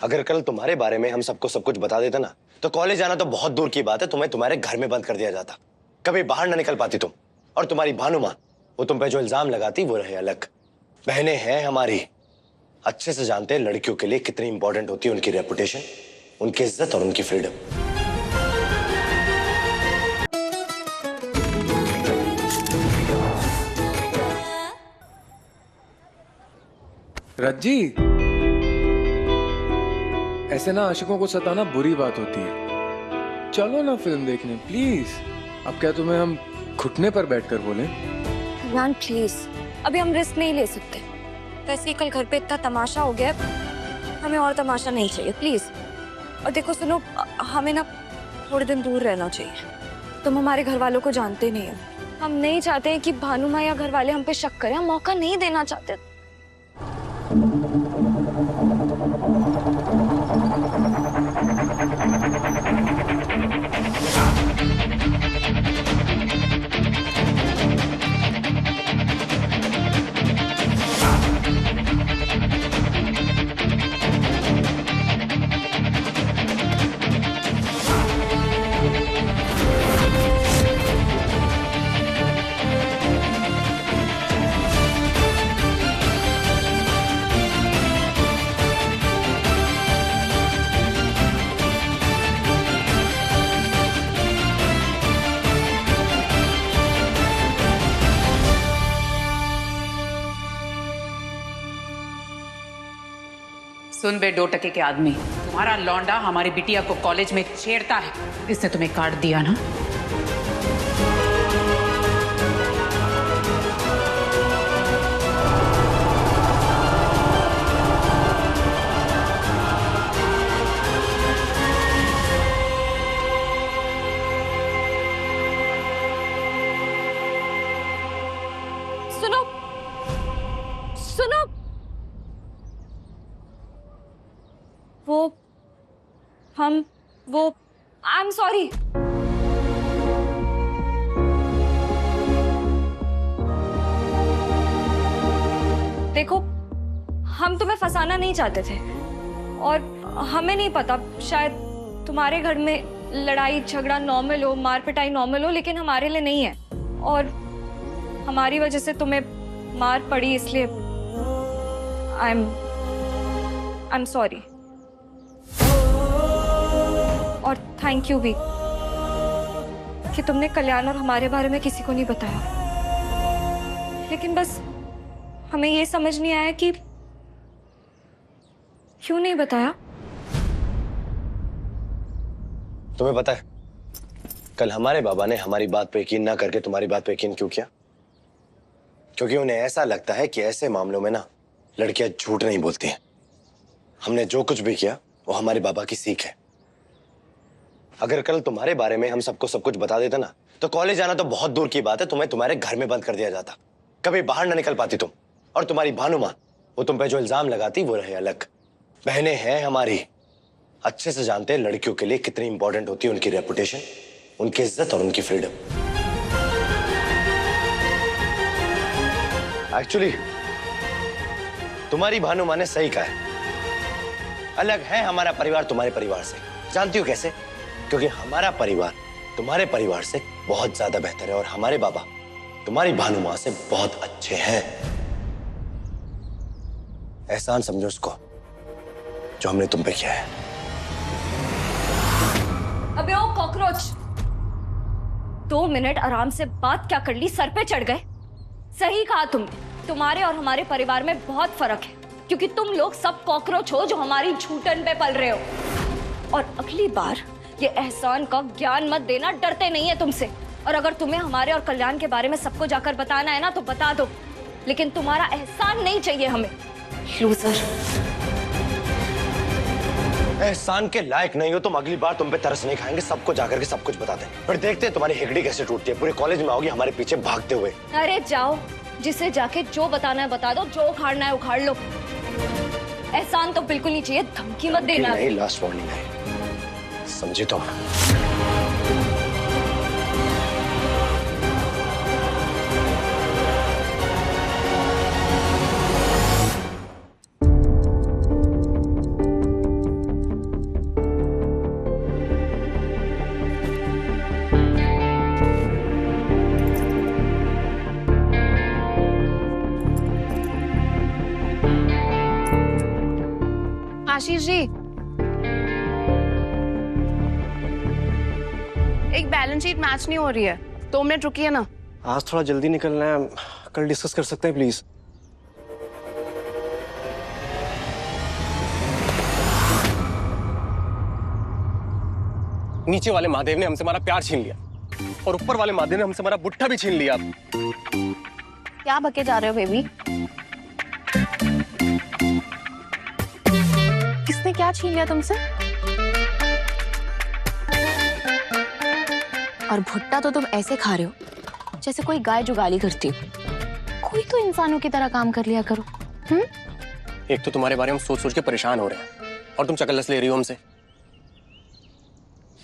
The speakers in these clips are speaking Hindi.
अगर कल तुम्हारे बारे में हम सबको सब कुछ बता देते ना, तो कॉलेज जाना तो बहुत दूर की बात है, तुम्हें तुम्हारे घर में बंद कर दिया जाता। कभी बाहर ना निकल पाती तुम। और तुम्हारी भानुमा, वो तुम पे जो इल्जाम लगाती वो रहे अलग। बहनें हैं हमारी, अच्छे से जानते हैं लड़कियों के लिए कितनी इंपॉर्टेंट होती है उनकी रेपुटेशन, उनकी इज्जत और उनकी फ्रीडम। रज्जी, ऐसे ना आशिकों को सताना बुरी बात होती है। चलो ना फिल्म देखने प्लीज। अब क्या तुम्हें हम घुटने पर बैठकर बोले? कल्याण प्लीज, अभी हम रिस्क नहीं ले सकते। वैसे ही कल घर पे इतना तमाशा हो गया, हमें और तमाशा नहीं चाहिए प्लीज। और देखो सुनो, हमें ना थोड़े दिन दूर रहना चाहिए। तुम हमारे घर वालों को जानते नहीं हो। हम नहीं चाहते हैं कि भानुमा या घर वाले हम पे शक करें। हम मौका नहीं देना चाहते। सुन बे 2 टके के आदमी, तुम्हारा लौंडा हमारी बिटिया को कॉलेज में छेड़ता है, इसने तुम्हें काट दिया ना? सुनो सुनो, वो आई एम सॉरी। देखो, हम तुम्हें फंसाना नहीं चाहते थे और हमें नहीं पता, शायद तुम्हारे घर में लड़ाई झगड़ा नॉर्मल हो, मार पिटाई नॉर्मल हो, लेकिन हमारे लिए नहीं है। और हमारी वजह से तुम्हें मार पड़ी, इसलिए आई एम सॉरी। और थैंक यू भी कि तुमने कल्याण और हमारे बारे में किसी को नहीं बताया। लेकिन बस हमें ये समझ नहीं आया कि क्यों नहीं बताया। तुम्हें पता है कल हमारे बाबा ने हमारी बात पे यकीन ना करके तुम्हारी बात पे यकीन क्यों किया? क्योंकि उन्हें ऐसा लगता है कि ऐसे मामलों में ना लड़कियां झूठ नहीं बोलती हैं। हमने जो कुछ भी किया वो हमारे बाबा की सीख है। अगर कल तुम्हारे बारे में हम सबको सब कुछ बता देते ना, तो कॉलेज जाना तो बहुत दूर की बात है, तुम्हें तुम्हारे घर में बंद कर दिया जाता। कभी बाहर ना निकल पाती तुम। और तुम्हारी भानुमा, वो तुम पे जो इल्जाम लगाती वो रहे अलग। बहनें हैं हमारी, अच्छे से जानते हैं लड़कियों के लिए कितनी इंपॉर्टेंट होती है उनकी रेपुटेशन, उनकी इज्जत और उनकी फ्रीडम। एक्चुअली तुम्हारी भानुमा ने सही कहा है, अलग है हमारा परिवार तुम्हारे परिवार से। जानती हो कैसे? क्योंकि हमारा परिवार तुम्हारे परिवार से बहुत ज्यादा बेहतर है और हमारे बाबा तुम्हारी भानुमा से बहुत अच्छे हैं। एहसान समझो उसको जो हमने तुम पे किया है। अबे ओ कॉकरोच, 2 मिनट आराम से बात क्या कर ली, सर पे चढ़ गए। सही कहा तुमने, तुम्हारे और हमारे परिवार में बहुत फर्क है, क्योंकि तुम लोग सब कॉकरोच हो जो हमारी झूठन पे पल रहे हो। और अगली बार ये एहसान का ज्ञान मत देना, डरते नहीं है तुमसे। और अगर तुम्हें हमारे और कल्याण के बारे में सबको जाकर बताना है ना, तो बता दो, लेकिन तुम्हारा एहसान नहीं चाहिए हमें, लूजर। एहसान के लायक नहीं हो तुम। अगली बार तुम पे तरस नहीं खाएंगे, सबको जाकर के सब कुछ बता दें। फिर देखते हैं तुम्हारी हिगड़ी कैसे टूटती है। पूरे कॉलेज में आओगी हमारे पीछे भागते हुए। अरे जाओ, जिसे जाके जो बताना है बता दो, जो उखाड़ना है उखाड़ लो। एहसान तो बिल्कुल नहीं चाहिए, धमकी मत देना। नहीं, लास्ट वार्निंग है, समझे तुम? आशीष जी, एक बैलेंस शीट मैच नहीं हो रही है, 2 मिनट रुकिए ना। आज थोड़ा जल्दी निकलना है, कल डिस्कस कर सकते हैं प्लीज। नीचे वाले महादेव ने हमसे हमारा प्यार छीन लिया और ऊपर वाले महादेव ने हमसे हमारा बुट्ठा भी छीन लिया। क्या बके जा रहे हो बेबी? किसने क्या छीन लिया तुमसे? और भुट्टा तो तुम ऐसे खा रहे हो जैसे कोई गाय जुगाली करती हो। कोई तो इंसानों की तरह काम कर लिया करो। एक तो तुम्हारे बारे में सोच सोच के परेशान हो रहे हैं और तुम चकल्लस ले रही हो हमसे।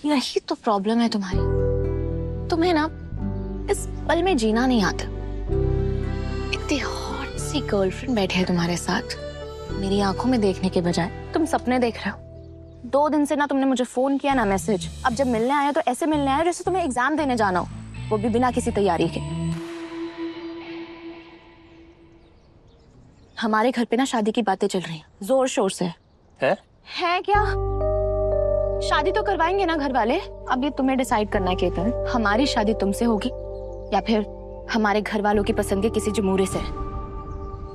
यही तो प्रॉब्लम है तुम्हारी, तुम्हें ना इस पल में जीना नहीं आता। इतनी हॉट सी गर्लफ्रेंड बैठी है तुम्हारे साथ, मेरी आंखों में देखने के बजाय तुम सपने देख रहे हो। 2 दिन से ना तुमने मुझे फोन किया ना मैसेज। अब जब मिलने आया तो ऐसे मिलने आया जैसे तुम्हें एग्जाम देने जाना हो, वो भी बिना किसी तैयारी के। हमारे घर पे ना शादी की बातें चल रही हैं, जोर शोर से। है क्या? शादी तो करवाएंगे ना घर वाले। अब ये तुम्हें डिसाइड करना है केतन, हमारी शादी तुमसे होगी या फिर हमारे घर वालों की पसंद के किसी जमूरे से।